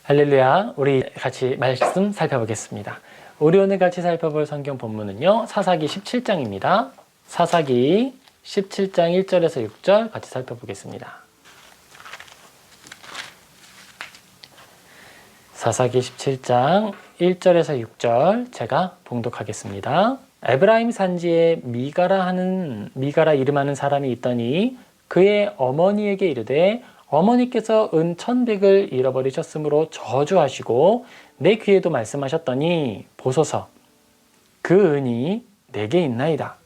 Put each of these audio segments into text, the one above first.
할렐루야. 우리 같이 말씀 살펴보겠습니다. 우리 오늘 같이 살펴볼 성경 본문은요, 사사기 17장입니다. 사사기 17장 1절에서 6절 같이 살펴보겠습니다. 사사기 17장 1절에서 6절 제가 봉독하겠습니다. 에브라임 산지에 미가라 이름하는 사람이 있더니 그의 어머니에게 이르되 어머니께서 은 1,100을 잃어버리셨으므로 저주하시고 내 귀에도 말씀하셨더니 보소서 그 은이 내게 있나이다.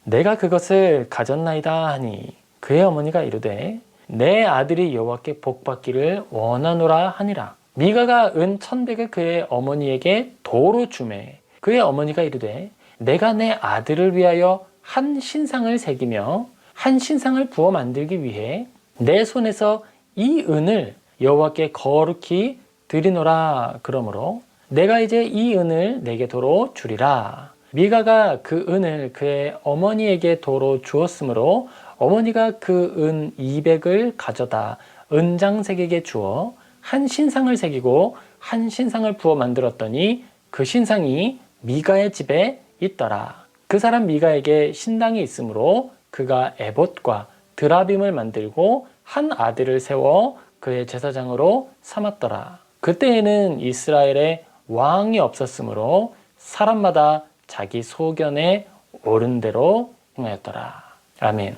내가 그것을 가졌나이다 하니 그의 어머니가 이르되 내 아들이 여호와께 복받기를 원하노라 하니라. 미가가 은 1,100을 그의 어머니에게 도로 주매 그의 어머니가 이르되 내가 내 아들을 위하여 한 신상을 새기며 한 신상을 부어 만들기 위해 내 손에서 이 은을 여호와께 거룩히 드리노라. 그러므로 내가 이제 이 은을 내게 도로 주리라. 미가가 그 은을 그의 어머니에게 도로 주었으므로 어머니가 그 은 200을 가져다 은장색에게 주어 한 신상을 새기고 한 신상을 부어 만들었더니 그 신상이 미가의 집에 있더라. 그 사람 미가에게 신당이 있으므로 그가 에봇과 드라빔을 만들고 한 아들을 세워 그의 제사장으로 삼았더라. 그때에는 이스라엘에 왕이 없었으므로 사람마다 자기 소견에 옳은 대로 행하였더라. 아멘.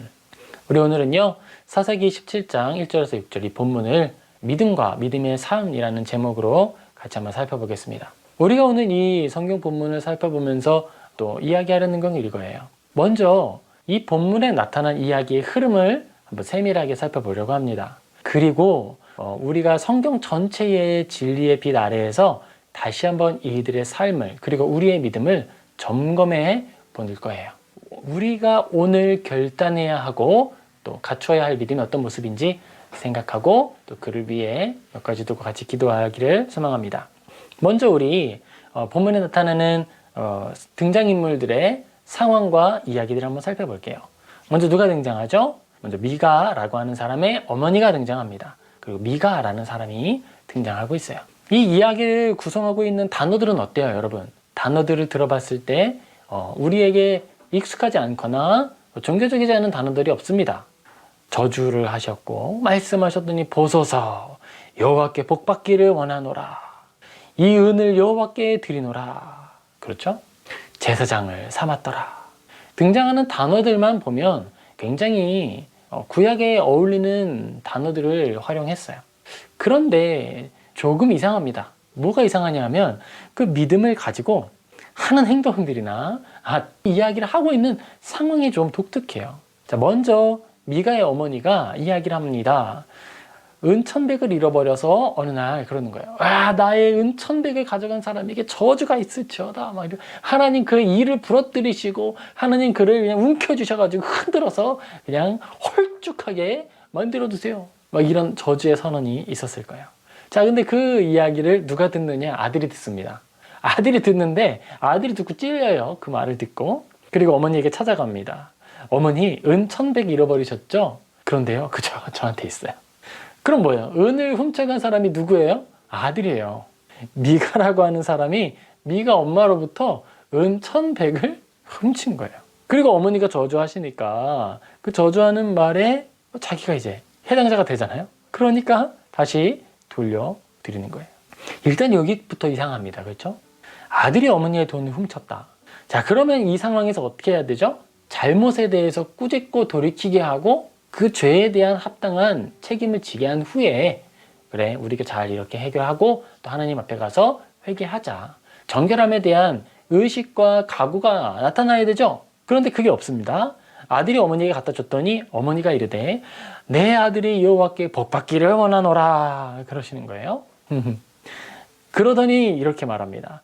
우리 오늘은요, 사사기 17장 1절에서 6절 이 본문을 믿음과 믿음의 삶이라는 제목으로 같이 한번 살펴보겠습니다. 우리가 오늘 이 성경 본문을 살펴보면서 또 이야기하려는 건 이거예요. 먼저 이 본문에 나타난 이야기의 흐름을 한번 세밀하게 살펴보려고 합니다. 그리고 우리가 성경 전체의 진리의 빛 아래에서 다시 한번 이들의 삶을 그리고 우리의 믿음을 점검해 보는 거예요. 우리가 오늘 결단해야 하고 또 갖춰야 할 믿음이 어떤 모습인지 생각하고 또 그를 위해 몇 가지 두고 같이 기도하기를 소망합니다. 먼저 우리 본문에 나타나는 등장인물들의 상황과 이야기들을 한번 살펴볼게요. 먼저 누가 등장하죠? 먼저 미가라고 하는 사람의 어머니가 등장합니다. 그리고 미가라는 사람이 등장하고 있어요. 이 이야기를 구성하고 있는 단어들은 어때요, 여러분? 단어들을 들어봤을 때 우리에게 익숙하지 않거나 종교적이지 않은 단어들이 없습니다. 저주를 하셨고 말씀하셨더니 보소서 여호와께 복받기를 원하노라. 이 은을 여호와께 드리노라. 그렇죠? 제사장을 삼았더라. 등장하는 단어들만 보면 굉장히 구약에 어울리는 단어들을 활용했어요. 그런데 조금 이상합니다. 뭐가 이상하냐 하면 그 믿음을 가지고 하는 행동들이나 이야기를 하고 있는 상황이 좀 독특해요. 자, 먼저 미가의 어머니가 이야기를 합니다. 은 1,100을 잃어버려서 어느 날 그러는 거예요. 나의 은 1,100을 가져간 사람에게 저주가 있을지어다. 막 하나님 그의 일을 부러뜨리시고 하나님 그를 그냥 움켜쥐셔가지고 흔들어서 그냥 홀쭉하게 만들어 두세요. 막 이런 저주의 선언이 있었을 거예요. 자, 근데 그 이야기를 누가 듣느냐? 아들이 듣습니다. 아들이 듣는데 아들이 듣고 찔려요. 그 말을 듣고. 그리고 어머니에게 찾아갑니다. 어머니, 은 1,100 잃어버리셨죠? 그런데요, 그죠? 저한테 있어요. 그럼 뭐예요? 은을 훔쳐간 사람이 누구예요? 아들이에요. 미가라고 하는 사람이 미가 엄마로부터 은 1,100을 훔친 거예요. 그리고 어머니가 저주하시니까 그 저주하는 말에 자기가 이제 해당자가 되잖아요. 그러니까 다시 돌려드리는 거예요. 일단 여기부터 이상합니다. 그렇죠? 아들이 어머니의 돈을 훔쳤다. 자, 그러면 이 상황에서 어떻게 해야 되죠? 잘못에 대해서 꾸짖고 돌이키게 하고 그 죄에 대한 합당한 책임을 지게 한 후에 그래, 우리가 잘 이렇게 해결하고 또 하나님 앞에 가서 회개하자. 정결함에 대한 의식과 각오가 나타나야 되죠? 그런데 그게 없습니다. 아들이 어머니에게 갖다 줬더니 어머니가 이르되 내 아들이 여호와께 복받기를 원하노라. 그러시는 거예요. 그러더니 이렇게 말합니다.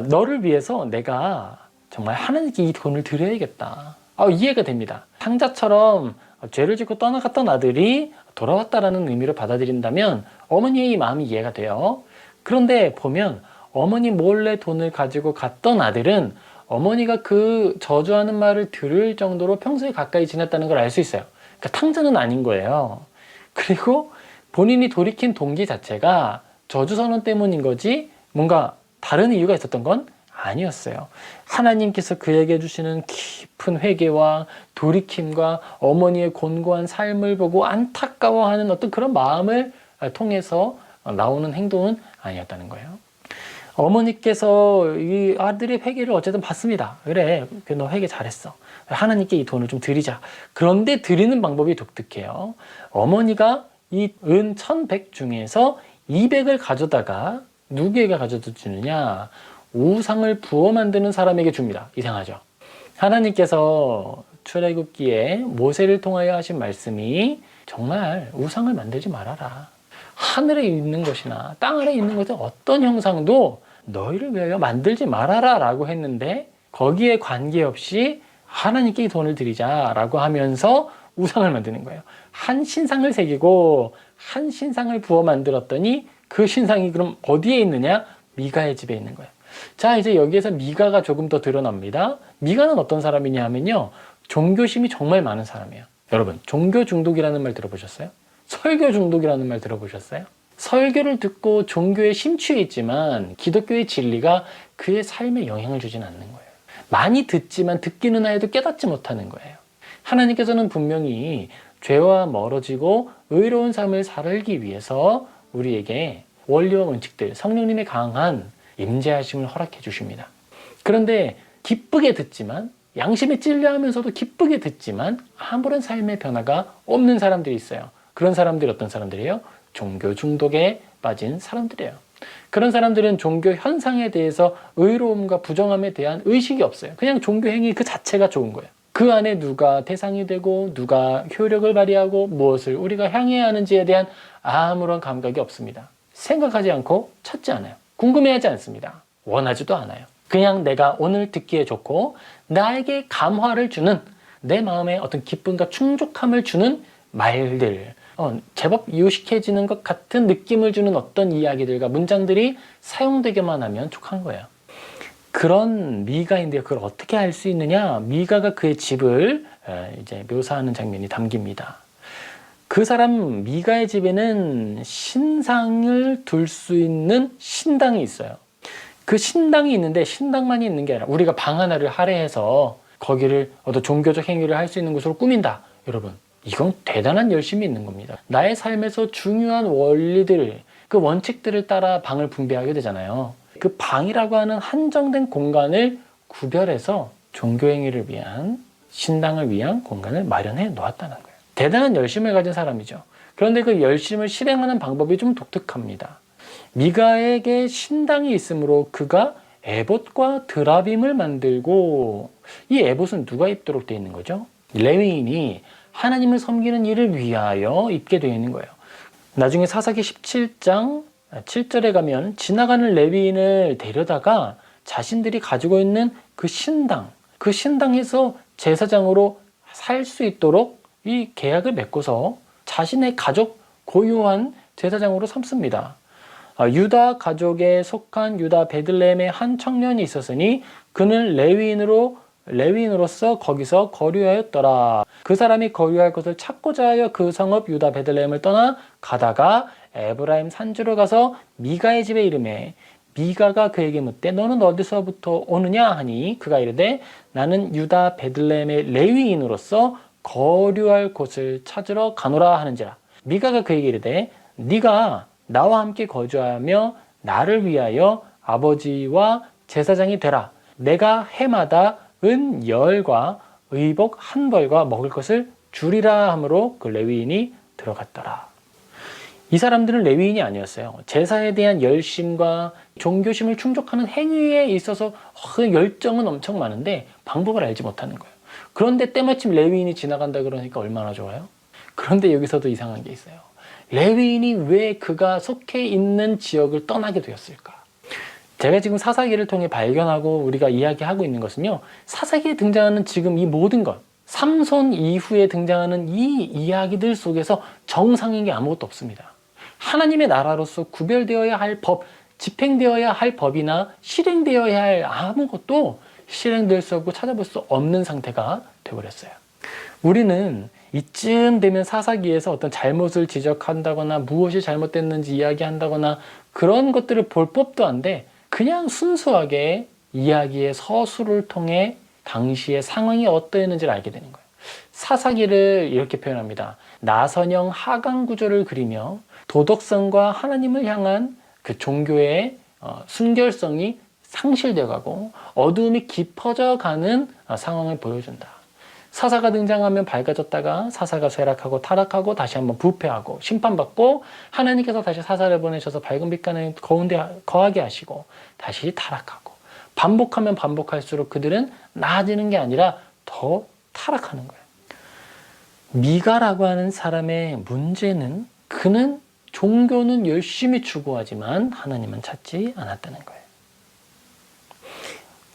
너를 위해서 내가 정말 하나님께 이 돈을 드려야겠다. 이해가 됩니다. 상자처럼 죄를 짓고 떠나갔던 아들이 돌아왔다라는 의미로 받아들인다면 어머니의 이 마음이 이해가 돼요. 그런데 보면 어머니 몰래 돈을 가지고 갔던 아들은 어머니가 그 저주하는 말을 들을 정도로 평소에 가까이 지냈다는 걸 알 수 있어요. 그러니까 탕자는 아닌 거예요. 그리고 본인이 돌이킨 동기 자체가 저주 선언 때문인 거지 뭔가 다른 이유가 있었던 건 아니었어요. 하나님께서 그에게 주시는 깊은 회개와 돌이킴과 어머니의 곤고한 삶을 보고 안타까워하는 어떤 그런 마음을 통해서 나오는 행동은 아니었다는 거예요. 어머니께서 이 아들의 회개를 어쨌든 받습니다. 그래, 너 회개 잘했어. 하나님께 이 돈을 좀 드리자. 그런데 드리는 방법이 독특해요. 어머니가 이 은 1100 중에서 200을 가져다가 누구에게 가져다 주느냐? 우상을 부어 만드는 사람에게 줍니다. 이상하죠? 하나님께서 출애굽기에 모세를 통하여 하신 말씀이 정말 우상을 만들지 말아라. 하늘에 있는 것이나 땅 아래에 있는 것의 어떤 형상도 너희를 위하여 만들지 말아라 라고 했는데 거기에 관계없이 하나님께 이 돈을 드리자라고 하면서 우상을 만드는 거예요. 한 신상을 새기고 한 신상을 부어 만들었더니 그 신상이 그럼 어디에 있느냐? 미가의 집에 있는 거예요. 자, 이제 여기에서 미가가 조금 더 드러납니다. 미가는 어떤 사람이냐 하면요. 종교심이 정말 많은 사람이에요. 여러분, 종교 중독이라는 말 들어보셨어요? 설교 중독이라는 말 들어보셨어요? 설교를 듣고 종교에 심취해 있지만 기독교의 진리가 그의 삶에 영향을 주진 않는 거예요. 많이 듣지만 듣기는 해도 깨닫지 못하는 거예요. 하나님께서는 분명히 죄와 멀어지고 의로운 삶을 살기 위해서 우리에게 원리와 원칙들, 성령님의 강한 임재하심을 허락해 주십니다. 그런데 기쁘게 듣지만 양심에 찔려하면서도 기쁘게 듣지만 아무런 삶의 변화가 없는 사람들이 있어요. 그런 사람들이 어떤 사람들이에요? 종교 중독에 빠진 사람들이에요. 그런 사람들은 종교 현상에 대해서 의로움과 부정함에 대한 의식이 없어요. 그냥 종교 행위 그 자체가 좋은 거예요. 그 안에 누가 대상이 되고 누가 효력을 발휘하고 무엇을 우리가 향해야 하는지에 대한 아무런 감각이 없습니다. 생각하지 않고 찾지 않아요. 궁금해하지 않습니다. 원하지도 않아요. 그냥 내가 오늘 듣기에 좋고 나에게 감화를 주는 내 마음에 어떤 기쁨과 충족함을 주는 말들, 제법 유식해지는 것 같은 느낌을 주는 어떤 이야기들과 문장들이 사용되게만 하면 족한 거예요. 그런 미가인데요. 그걸 어떻게 할 수 있느냐? 미가가 그의 집을 이제 묘사하는 장면이 담깁니다. 그 사람 미가의 집에는 신상을 둘 수 있는 신당이 있어요. 그 신당이 있는데 신당만이 있는 게 아니라 우리가 방 하나를 할애해서 거기를 어떤 종교적 행위를 할 수 있는 곳으로 꾸민다. 여러분, 이건 대단한 열심이 있는 겁니다. 나의 삶에서 중요한 원리들, 그 원칙들을 따라 방을 분배하게 되잖아요. 그 방이라고 하는 한정된 공간을 구별해서 종교행위를 위한, 신당을 위한 공간을 마련해 놓았다는 거예요. 대단한 열심을 가진 사람이죠. 그런데 그 열심을 실행하는 방법이 좀 독특합니다. 미가에게 신당이 있으므로 그가 에봇과 드라빔을 만들고, 이 에봇은 누가 입도록 되어 있는 거죠? 레위인이 하나님을 섬기는 일을 위하여 입게 되어 있는 거예요. 나중에 사사기 17장 7절에 가면 지나가는 레위인을 데려다가 자신들이 가지고 있는 그 신당에서 제사장으로 살 수 있도록 이 계약을 맺고서 자신의 가족 고유한 제사장으로 삼습니다. 유다 가족에 속한 유다 베들레헴의 한 청년이 있었으니 그는 레위인으로서 거기서 거류하였더라. 그 사람이 거류할 것을 찾고자 하여 그 성읍 유다 베들레헴을 떠나 가다가 에브라임 산지로 가서 미가의 집에 이르매 미가가 그에게 묻되 너는 어디서부터 오느냐 하니 그가 이르되 나는 유다 베들레헴의 레위인으로서 거류할 곳을 찾으러 가노라 하는지라. 미가가 그에게 이르되 네가 나와 함께 거주하며 나를 위하여 아버지와 제사장이 되라. 내가 해마다 은 10과 의복 1벌과 먹을 것을 주리라 하므로 그 레위인이 들어갔더라. 이 사람들은 레위인이 아니었어요. 제사에 대한 열심과 종교심을 충족하는 행위에 있어서 열정은 엄청 많은데 방법을 알지 못하는 거예요. 그런데 때마침 레위인이 지나간다 그러니까 얼마나 좋아요? 그런데 여기서도 이상한 게 있어요. 레위인이 왜 그가 속해 있는 지역을 떠나게 되었을까? 제가 지금 사사기를 통해 발견하고 우리가 이야기하고 있는 것은요, 사사기에 등장하는 지금 이 모든 것, 삼손 이후에 등장하는 이 이야기들 속에서 정상인 게 아무것도 없습니다. 하나님의 나라로서 구별되어야 할 법, 집행되어야 할 법이나 실행되어야 할 아무것도 실행될 수 없고 찾아볼 수 없는 상태가 되어버렸어요. 우리는 이쯤 되면 사사기에서 어떤 잘못을 지적한다거나 무엇이 잘못됐는지 이야기한다거나 그런 것들을 볼 법도 한데 그냥 순수하게 이야기의 서술을 통해 당시의 상황이 어떠했는지를 알게 되는 거예요. 사사기를 이렇게 표현합니다. 나선형 하강 구조를 그리며 도덕성과 하나님을 향한 그 종교의 순결성이 상실되어 가고 어두움이 깊어져 가는 상황을 보여준다. 사사가 등장하면 밝아졌다가 사사가 쇠락하고 타락하고 다시 한번 부패하고 심판받고 하나님께서 다시 사사를 보내셔서 밝은 빛가는 가운데 거하게 하시고 다시 타락하고 반복하면 반복할수록 그들은 나아지는 게 아니라 더 타락하는 거예요. 미가라고 하는 사람의 문제는 그는 종교는 열심히 추구하지만 하나님은 찾지 않았다는 거예요.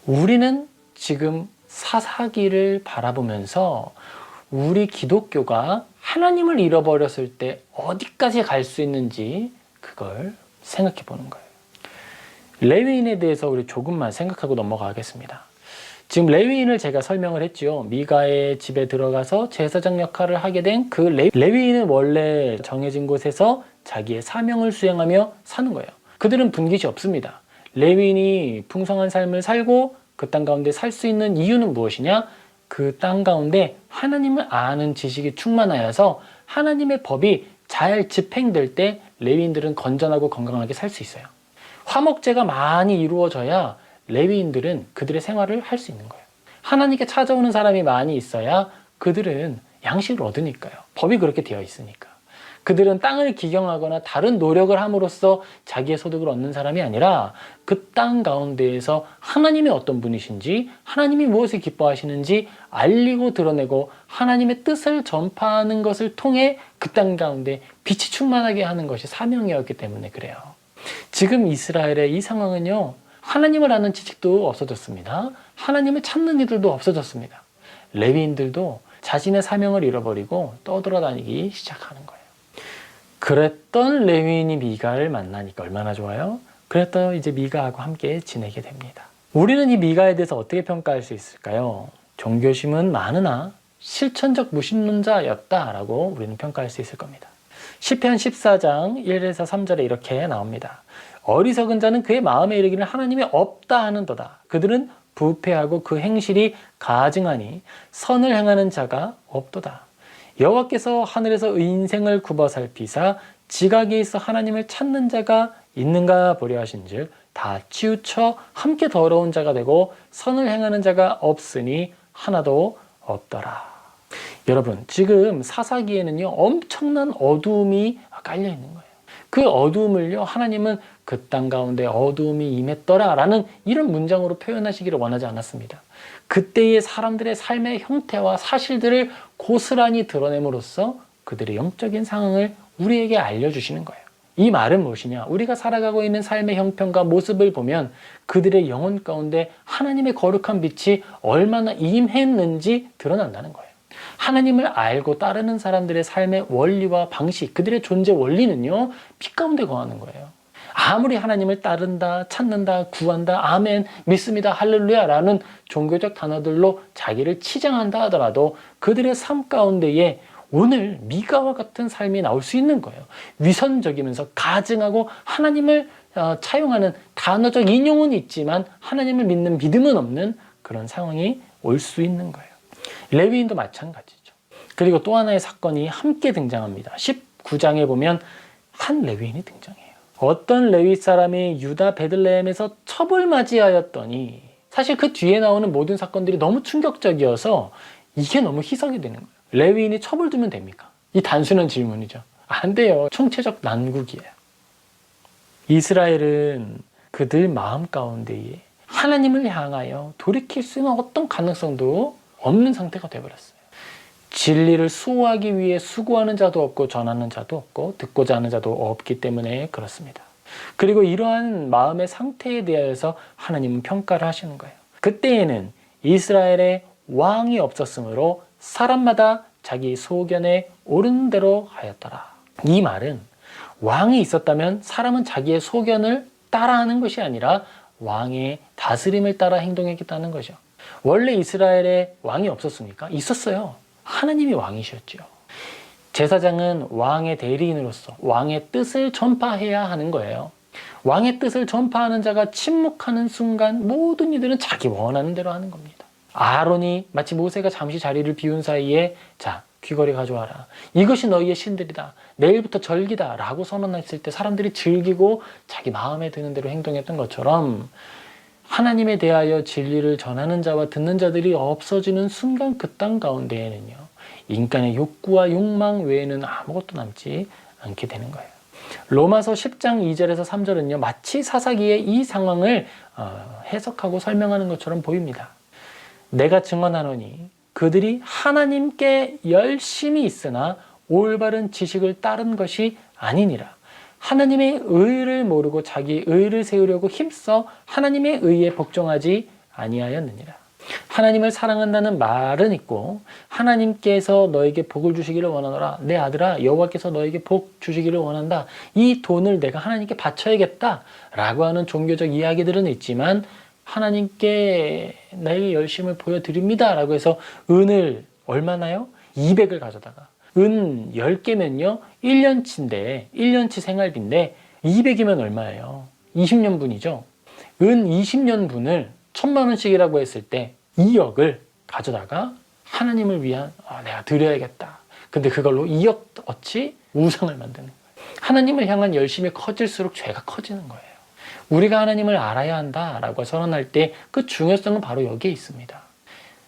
우리는 지금 사사기를 바라보면서 우리 기독교가 하나님을 잃어버렸을 때 어디까지 갈 수 있는지 그걸 생각해 보는 거예요. 레위인에 대해서 우리 조금만 생각하고 넘어가겠습니다. 지금 레위인을 제가 설명을 했죠. 미가의 집에 들어가서 제사장 역할을 하게 된 그 레위인은 원래 정해진 곳에서 자기의 사명을 수행하며 사는 거예요. 그들은 분깃이 없습니다. 레위인이 풍성한 삶을 살고 그 땅 가운데 살 수 있는 이유는 무엇이냐? 그 땅 가운데 하나님을 아는 지식이 충만하여서 하나님의 법이 잘 집행될 때 레위인들은 건전하고 건강하게 살 수 있어요. 화목제가 많이 이루어져야 레위인들은 그들의 생활을 할 수 있는 거예요. 하나님께 찾아오는 사람이 많이 있어야 그들은 양식을 얻으니까요. 법이 그렇게 되어 있으니까. 그들은 땅을 기경하거나 다른 노력을 함으로써 자기의 소득을 얻는 사람이 아니라 그 땅 가운데에서 하나님이 어떤 분이신지 하나님이 무엇을 기뻐하시는지 알리고 드러내고 하나님의 뜻을 전파하는 것을 통해 그 땅 가운데 빛이 충만하게 하는 것이 사명이었기 때문에 그래요. 지금 이스라엘의 이 상황은요. 하나님을 아는 지식도 없어졌습니다. 하나님을 찾는 이들도 없어졌습니다. 레위인들도 자신의 사명을 잃어버리고 떠돌아다니기 시작하는 거예요. 그랬던 레위인이 미가를 만나니까 얼마나 좋아요? 그랬던 이제 미가하고 함께 지내게 됩니다. 우리는 이 미가에 대해서 어떻게 평가할 수 있을까요? 종교심은 많으나 실천적 무신론자였다라고 우리는 평가할 수 있을 겁니다. 시편 14장 1에서 3절에 이렇게 나옵니다. 어리석은 자는 그의 마음에 이르기를 하나님이 없다 하는도다. 그들은 부패하고 그 행실이 가증하니 선을 행하는 자가 없도다. 여호와께서 하늘에서 인생을 굽어 살피사 지각에 있어 하나님을 찾는 자가 있는가 보려 하신즉 다 치우쳐 함께 더러운 자가 되고 선을 행하는 자가 없으니 하나도 없더라. 여러분, 지금 사사기에는요 엄청난 어두움이 깔려 있는 거예요. 그 어두움을요 하나님은 그 땅 가운데 어두움이 임했더라 라는 이런 문장으로 표현하시기를 원하지 않았습니다. 그때의 사람들의 삶의 형태와 사실들을 고스란히 드러냄으로써 그들의 영적인 상황을 우리에게 알려주시는 거예요. 이 말은 무엇이냐? 우리가 살아가고 있는 삶의 형편과 모습을 보면 그들의 영혼 가운데 하나님의 거룩한 빛이 얼마나 임했는지 드러난다는 거예요. 하나님을 알고 따르는 사람들의 삶의 원리와 방식, 그들의 존재 원리는요 빛 가운데 거하는 거예요. 아무리 하나님을 따른다, 찾는다, 구한다, 아멘, 믿습니다, 할렐루야 라는 종교적 단어들로 자기를 치장한다 하더라도 그들의 삶 가운데에 오늘 미가와 같은 삶이 나올 수 있는 거예요. 위선적이면서 가증하고 하나님을 차용하는 단어적 인용은 있지만 하나님을 믿는 믿음은 없는 그런 상황이 올 수 있는 거예요. 레위인도 마찬가지죠. 그리고 또 하나의 사건이 함께 등장합니다. 19장에 보면 한 레위인이 등장해요. 어떤 레위 사람이 유다 베들레헴에서 첩을 맞이하였더니 사실 그 뒤에 나오는 모든 사건들이 너무 충격적이어서 이게 너무 희석이 되는 거예요. 레위인이 첩을 두면 됩니까? 이 단순한 질문이죠. 안 돼요. 총체적 난국이에요. 이스라엘은 그들 마음 가운데에 하나님을 향하여 돌이킬 수 있는 어떤 가능성도 없는 상태가 되어버렸어요. 진리를 수호하기 위해 수고하는 자도 없고 전하는 자도 없고 듣고자 하는 자도 없기 때문에 그렇습니다. 그리고 이러한 마음의 상태에 대해서 하나님은 평가를 하시는 거예요. 그때에는 이스라엘에 왕이 없었으므로 사람마다 자기 소견에 옳은 대로 하였더라. 이 말은 왕이 있었다면 사람은 자기의 소견을 따라하는 것이 아니라 왕의 다스림을 따라 행동했다는 거죠. 원래 이스라엘에 왕이 없었습니까? 있었어요. 하나님이 왕이셨죠. 제사장은 왕의 대리인으로서 왕의 뜻을 전파해야 하는 거예요. 왕의 뜻을 전파하는 자가 침묵하는 순간 모든 이들은 자기 원하는 대로 하는 겁니다. 아론이 마치 모세가 잠시 자리를 비운 사이에 자, 귀걸이 가져와라. 이것이 너희의 신들이다. 내일부터 절기다. 라고 선언했을 때 사람들이 즐기고 자기 마음에 드는 대로 행동했던 것처럼 하나님에 대하여 진리를 전하는 자와 듣는 자들이 없어지는 순간 그 땅 가운데에는요, 인간의 욕구와 욕망 외에는 아무것도 남지 않게 되는 거예요. 로마서 10장 2절에서 3절은요, 마치 사사기의 이 상황을 해석하고 설명하는 것처럼 보입니다. 내가 증언하노니 그들이 하나님께 열심히 있으나 올바른 지식을 따른 것이 아니니라. 하나님의 의를 모르고 자기 의를 세우려고 힘써 하나님의 의에 복종하지 아니하였느니라. 하나님을 사랑한다는 말은 있고 하나님께서 너에게 복을 주시기를 원하노라. 내 아들아, 여호와께서 너에게 복 주시기를 원한다. 이 돈을 내가 하나님께 바쳐야겠다 라고 하는 종교적 이야기들은 있지만 하나님께 나의 열심을 보여드립니다 라고 해서 은을 얼마나요? 200을 가져다가 은 10개면요 1년치인데 1년치 생활비인데 200이면 얼마예요? 20년분이죠. 은 20년분을 1000만 원씩이라고 했을 때 2억을 가져다가 하나님을 위한 내가 드려야겠다. 근데 그걸로 2억어치 우상을 만드는 거예요. 하나님을 향한 열심이 커질수록 죄가 커지는 거예요. 우리가 하나님을 알아야 한다라고 선언할 때 그 중요성은 바로 여기에 있습니다.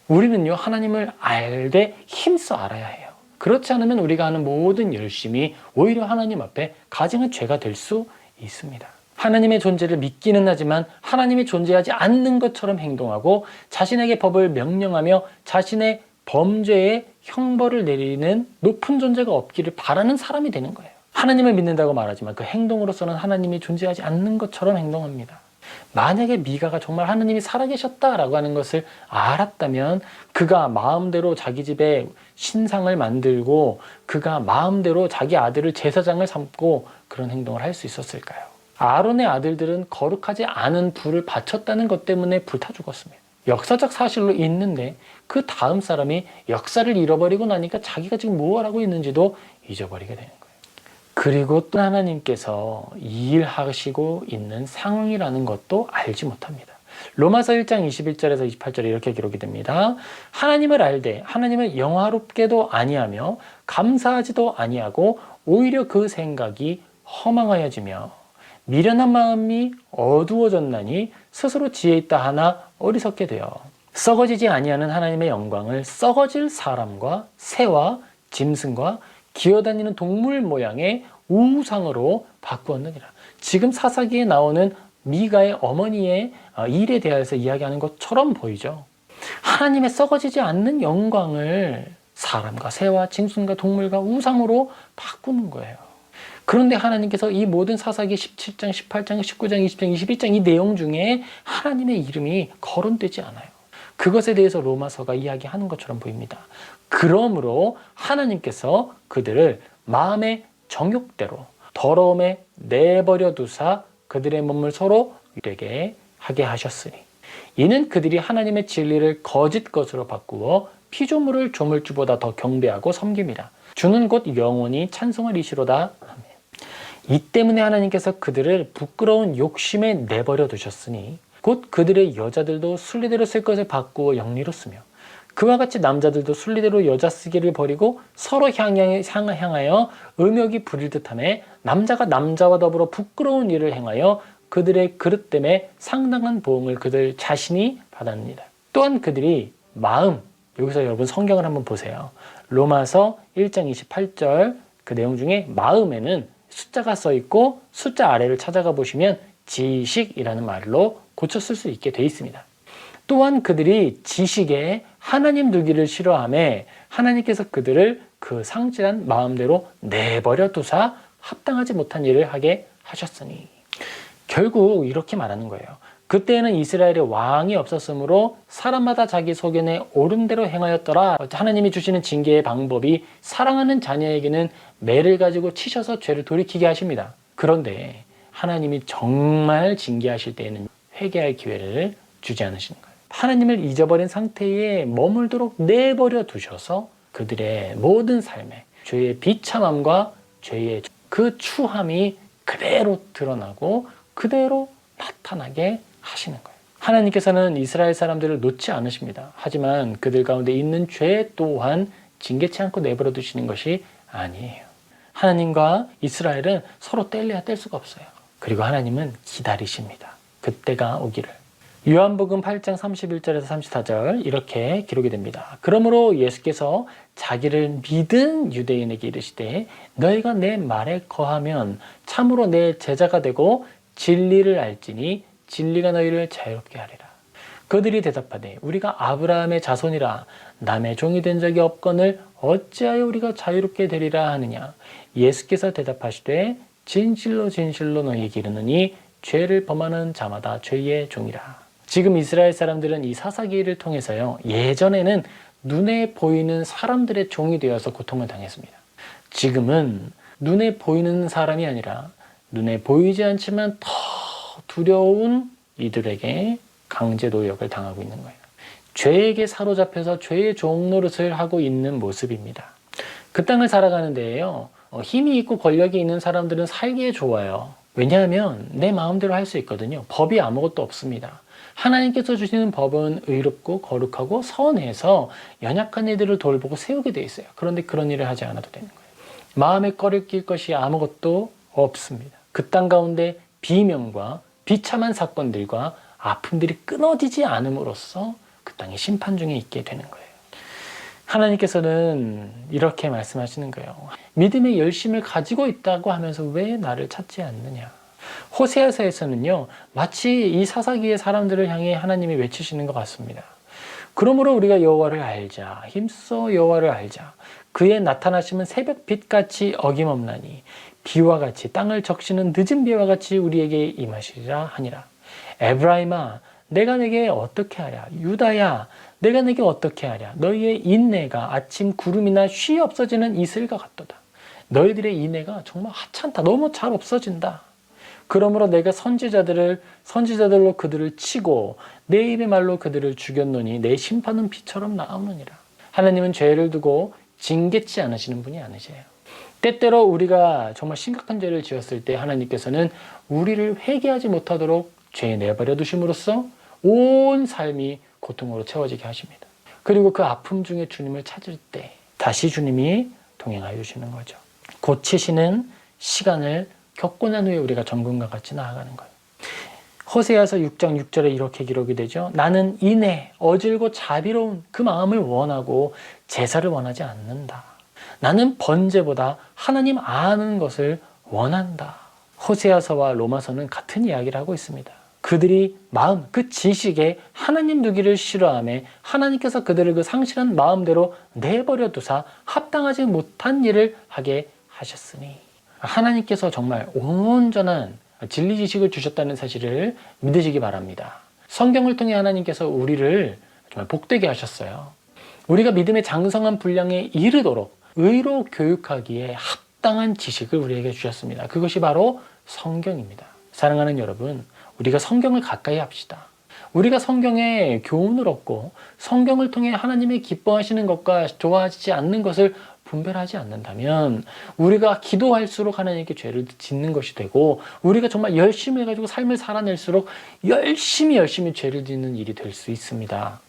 우리는요 하나님을 알되 힘써 알아야 해요. 그렇지 않으면 우리가 하는 모든 열심이 오히려 하나님 앞에 가증한 죄가 될 수 있습니다. 하나님의 존재를 믿기는 하지만 하나님이 존재하지 않는 것처럼 행동하고 자신에게 법을 명령하며 자신의 범죄에 형벌을 내리는 높은 존재가 없기를 바라는 사람이 되는 거예요. 하나님을 믿는다고 말하지만 그 행동으로서는 하나님이 존재하지 않는 것처럼 행동합니다. 만약에 미가가 정말 하나님이 살아계셨다라고 하는 것을 알았다면 그가 마음대로 자기 집에 신상을 만들고 그가 마음대로 자기 아들을 제사장을 삼고 그런 행동을 할 수 있었을까요? 아론의 아들들은 거룩하지 않은 불을 바쳤다는 것 때문에 불타 죽었습니다. 역사적 사실로 있는데 그 다음 사람이 역사를 잃어버리고 나니까 자기가 지금 뭘 하고 있는지도 잊어버리게 되는 거예요. 그리고 또 하나님께서 이 일하시고 있는 상황이라는 것도 알지 못합니다. 로마서 1장 21절에서 28절에 이렇게 기록이 됩니다. 하나님을 알되 하나님을 영화롭게도 아니하며 감사하지도 아니하고 오히려 그 생각이 허망하여지며 미련한 마음이 어두워졌나니 스스로 지혜 있다 하나 어리석게 되어 썩어지지 아니하는 하나님의 영광을 썩어질 사람과 새와 짐승과 기어다니는 동물 모양의 우상으로 바꾸었느니라. 지금 사사기에 나오는 미가의 어머니의 일에 대해서 이야기하는 것처럼 보이죠. 하나님의 썩어지지 않는 영광을 사람과 새와 짐승과 동물과 우상으로 바꾸는 거예요. 그런데 하나님께서 이 모든 사사기 17장, 18장, 19장, 20장, 21장 이 내용 중에 하나님의 이름이 거론되지 않아요. 그것에 대해서 로마서가 이야기하는 것처럼 보입니다. 그러므로 하나님께서 그들을 마음의 정욕대로 더러움에 내버려 두사 그들의 몸을 서로 되게 하게 하셨으니 이는 그들이 하나님의 진리를 거짓 것으로 바꾸어 피조물을 조물주보다 더 경배하고 섬깁니다. 주는 곧 영원히 찬송을 이시로다. 아멘. 이 때문에 하나님께서 그들을 부끄러운 욕심에 내버려 두셨으니 곧 그들의 여자들도 순리대로 쓸 것을 바꾸어 영리로 쓰며 그와 같이 남자들도 순리대로 여자 쓰기를 버리고 서로 향하여 음욕이 부릴 듯하며 남자가 남자와 더불어 부끄러운 일을 행하여 그들의 그릇 때문에 상당한 보응을 그들 자신이 받았느니라. 또한 그들이 마음, 여기서 여러분 성경을 한번 보세요. 로마서 1장 28절 그 내용 중에 마음에는 숫자가 써 있고 숫자 아래를 찾아가 보시면 지식이라는 말로 고쳐 쓸 수 있게 되어 있습니다. 또한 그들이 지식에 하나님 두기를 싫어하며 하나님께서 그들을 그 상실한 마음대로 내버려 두사 합당하지 못한 일을 하게 하셨으니 결국 이렇게 말하는 거예요. 그때에는 이스라엘에 왕이 없었으므로 사람마다 자기 소견에 옳은 대로 행하였더라. 하나님이 주시는 징계의 방법이 사랑하는 자녀에게는 매를 가지고 치셔서 죄를 돌이키게 하십니다. 그런데 하나님이 정말 징계하실 때에는 회개할 기회를 주지 않으시는 거예요. 하나님을 잊어버린 상태에 머물도록 내버려 두셔서 그들의 모든 삶에 죄의 비참함과 죄의 그 추함이 그대로 드러나고 그대로 나타나게 하시는 거예요. 하나님께서는 이스라엘 사람들을 놓지 않으십니다. 하지만 그들 가운데 있는 죄 또한 징계치 않고 내버려 두시는 것이 아니에요. 하나님과 이스라엘은 서로 뗄래야 뗄 수가 없어요. 그리고 하나님은 기다리십니다. 그때가 오기를. 요한복음 8장 31절에서 34절 이렇게 기록이 됩니다. 그러므로 예수께서 자기를 믿은 유대인에게 이르시되 너희가 내 말에 거하면 참으로 내 제자가 되고 진리를 알지니 진리가 너희를 자유롭게 하리라. 그들이 대답하되 우리가 아브라함의 자손이라 남의 종이 된 적이 없거늘 어찌하여 우리가 자유롭게 되리라 하느냐. 예수께서 대답하시되 진실로 진실로 너희에게 이르노니 죄를 범하는 자마다 죄의 종이라. 지금 이스라엘 사람들은 이 사사기를 통해서요, 예전에는 눈에 보이는 사람들의 종이 되어서 고통을 당했습니다. 지금은 눈에 보이는 사람이 아니라 눈에 보이지 않지만 더 두려운 이들에게 강제 노역을 당하고 있는 거예요. 죄에게 사로잡혀서 죄의 종 노릇을 하고 있는 모습입니다. 그 땅을 살아가는데요, 힘이 있고 권력이 있는 사람들은 살기에 좋아요. 왜냐하면 내 마음대로 할 수 있거든요. 법이 아무것도 없습니다. 하나님께서 주시는 법은 의롭고 거룩하고 선해서 연약한 이들을 돌보고 세우게 돼 있어요. 그런데 그런 일을 하지 않아도 되는 거예요. 마음에 꺼릴 것이 아무것도 없습니다. 그 땅 가운데 비명과 비참한 사건들과 아픔들이 끊어지지 않음으로써 그 땅이 심판 중에 있게 되는 거예요. 하나님께서는 이렇게 말씀하시는 거예요. 믿음의 열심을 가지고 있다고 하면서 왜 나를 찾지 않느냐. 호세아서에서는요, 마치 이 사사기의 사람들을 향해 하나님이 외치시는 것 같습니다. 그러므로 우리가 여호와를 알자. 힘써 여호와를 알자. 그의 나타나심은 새벽빛같이 어김없나니 비와 같이 땅을 적시는 늦은 비와 같이 우리에게 임하시리라 하니라. 에브라임아 내가 내게 어떻게 하랴. 유다야 내가 내게 어떻게 하랴. 너희의 인내가 아침 구름이나 쉬 없어지는 이슬과 같도다. 너희들의 인내가 정말 하찮다. 너무 잘 없어진다. 그러므로 내가 선지자들로 그들을 치고 내 입의 말로 그들을 죽였노니 내 심판은 비처럼 나오느니라. 하나님은 죄를 두고 징계치 않으시는 분이 아니세요. 때때로 우리가 정말 심각한 죄를 지었을 때 하나님께서는 우리를 회개하지 못하도록 죄에 내버려 두심으로써 온 삶이 고통으로 채워지게 하십니다. 그리고 그 아픔 중에 주님을 찾을 때 다시 주님이 동행하여 주시는 거죠. 고치시는 시간을 겪고 난 후에 우리가 정금과 같이 나아가는 거예요. 호세아서 6장 6절에 이렇게 기록이 되죠. 나는 인애, 어질고 자비로운 그 마음을 원하고 제사를 원하지 않는다. 나는 번제보다 하나님 아는 것을 원한다. 호세아서와 로마서는 같은 이야기를 하고 있습니다. 그들이 마음, 그 지식에 하나님 두기를 싫어하며 하나님께서 그들을 그 상실한 마음대로 내버려 두사 합당하지 못한 일을 하게 하셨으니 하나님께서 정말 온전한 진리 지식을 주셨다는 사실을 믿으시기 바랍니다. 성경을 통해 하나님께서 우리를 정말 복되게 하셨어요. 우리가 믿음의 장성한 분량에 이르도록 의로 교육하기에 합당한 지식을 우리에게 주셨습니다. 그것이 바로 성경입니다. 사랑하는 여러분, 우리가 성경을 가까이 합시다. 우리가 성경에 교훈을 얻고 성경을 통해 하나님의 기뻐하시는 것과 좋아하지 않는 것을 분별하지 않는다면 우리가 기도할수록 하나님께 죄를 짓는 것이 되고 우리가 정말 열심히 해가지고 삶을 살아낼수록 열심히 죄를 짓는 일이 될 수 있습니다.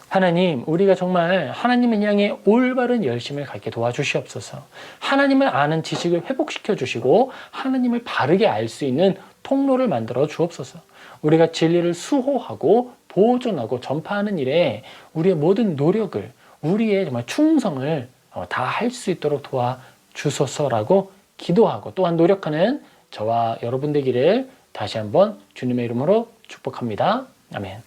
하나님, 우리가 정말 하나님을 향해 올바른 열심을 갖게 도와주시옵소서. 하나님을 아는 지식을 회복시켜 주시고 하나님을 바르게 알 수 있는 통로를 만들어 주옵소서. 우리가 진리를 수호하고 보존하고 전파하는 일에 우리의 모든 노력을, 우리의 정말 충성을 다 할 수 있도록 도와주소서라고 기도하고 또한 노력하는 저와 여러분 되기를 다시 한번 주님의 이름으로 축복합니다. 아멘.